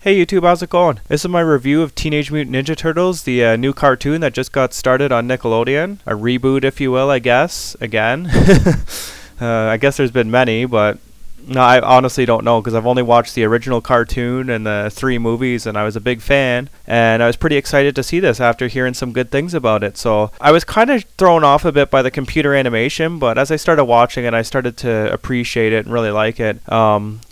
Hey YouTube, how's it going? This is my review of Teenage Mutant Ninja Turtles, the new cartoon that just got started on Nickelodeon. A reboot, if you will, I guess, again. I guess there's been many, but no, I honestly don't know because I've only watched the original cartoon and the 3 movies, and I was a big fan, and I was pretty excited to see this after hearing some good things about it. So I was kind of thrown off a bit by the computer animation, but as I started watching it, I started to appreciate it and really like it.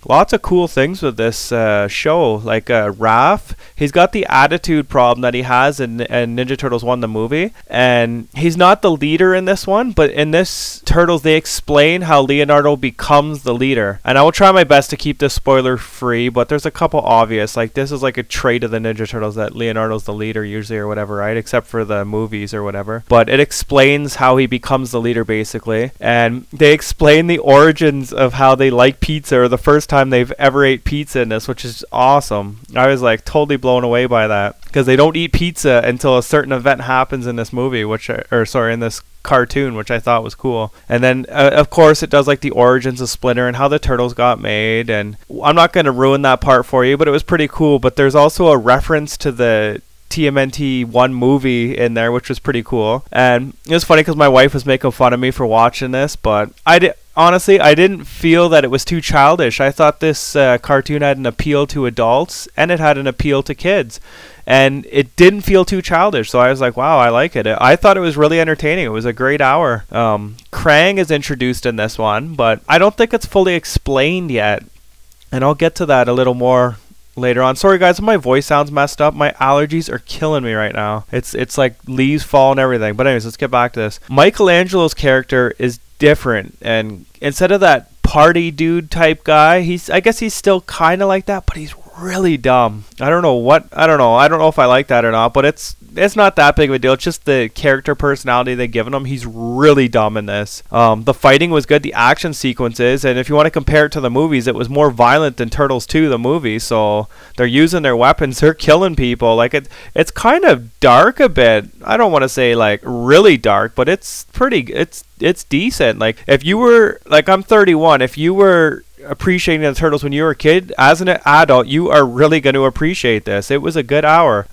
Lots of cool things with this show, like Raph. He's got the attitude problem that he has in Ninja Turtles 1, the movie, and he's not the leader in this one, but in this Turtles they explain how Leonardo becomes the leader. And I will try my best to keep this spoiler free, but there's a couple obvious, like this is like a trait of the Ninja Turtles that Leonardo's the leader usually or whatever, right? Except for the movies or whatever. But it explains how he becomes the leader basically. And they explain the origins of how they like pizza, or the first time they've ever ate pizza in this, which is awesome. I was like totally blown away by that, because they don't eat pizza until a certain event happens in this movie, in this cartoon, which I thought was cool. And then of course it does like the origins of Splinter and how the turtles got made, and I'm not going to ruin that part for you, but it was pretty cool. But there's also a reference to the TMNT 1 movie in there, which was pretty cool. And it was funny because my wife was making fun of me for watching this, but honestly, I didn't feel that it was too childish. I thought this cartoon had an appeal to adults and it had an appeal to kids. And it didn't feel too childish, so I was like, wow, I like it. I thought it was really entertaining. It was a great hour. Krang is introduced in this one, but I don't think it's fully explained yet. And I'll get to that a little more later on. Sorry guys if my voice sounds messed up. My allergies are killing me right now. It's like leaves fall and everything. But anyways, let's get back to this. Michelangelo's character is different, and instead of that party dude type guy, I guess he's still kind of like that, but he's really dumb. I don't know if I like that or not, but it's not that big of a deal. It's just the character personality they've given him. He's really dumb in this. The fighting was good, the action sequences, and if you want to compare it to the movies, it was more violent than Turtles 2, the movie. So they're using their weapons, they're killing people. Like it's kind of dark a bit. I don't want to say like really dark, but it's decent. Like if you were, like, I'm 31, if you were appreciating the Turtles when you were a kid, as an adult you are really going to appreciate this. It was a good hour.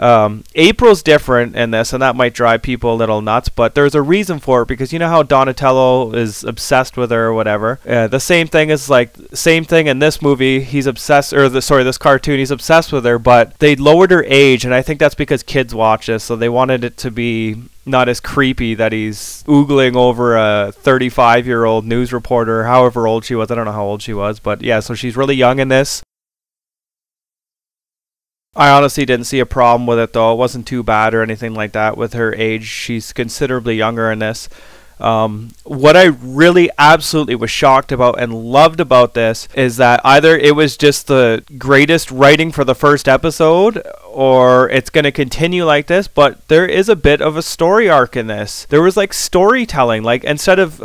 April's different in this, and that might drive people a little nuts, but there's a reason for it, because you know how Donatello is obsessed with her or whatever. The same thing in this movie. He's obsessed, or this cartoon, he's obsessed with her, but they lowered her age, and I think that's because kids watch this, so they wanted it to be not as creepy that he's oogling over a 35-year-old news reporter, however old she was. I don't know how old she was, but yeah, so she's really young in this. I honestly didn't see a problem with it though. It wasn't too bad or anything like that with her age. She's considerably younger in this. What I really absolutely was shocked about and loved about this is that either it was just the greatest writing for the first episode, or it's going to continue like this, but there is a bit of a story arc in this. There was like storytelling, like instead of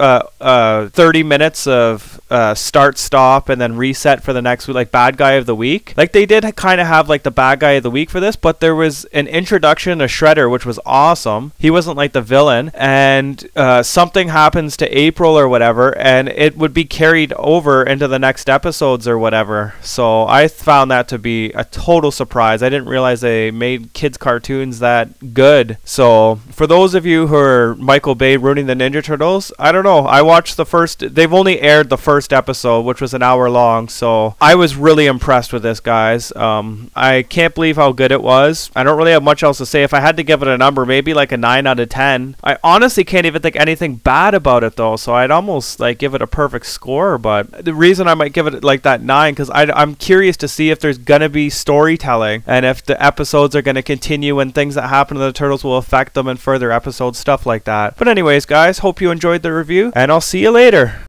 30 minutes of start, stop, and then reset for the next week, like bad guy of the week. Like they did kind of have like the bad guy of the week for this, but there was an introduction to Shredder, which was awesome. He wasn't like the villain, and something happens to April or whatever, and it would be carried over into the next episodes or whatever. So I found that to be a total surprise. I didn't realize they made kids cartoons that good. So for those of you who are Michael Bay ruining the Ninja Turtles, I don't know. I watched they've only aired the first episode, which was an hour long, so I was really impressed with this, guys. I can't believe how good it was. I don't really have much else to say. If I had to give it a number, maybe like a 9 out of 10. I honestly can't even think anything bad about it though, so I'd almost like give it a perfect score. But the reason I might give it like that 9, because I'm curious to see if there's gonna be storytelling, and if the episodes are going to continue and things that happen to the Turtles will affect them in further episodes, stuff like that. But anyways guys, hope you enjoyed the review, and I'll see you later.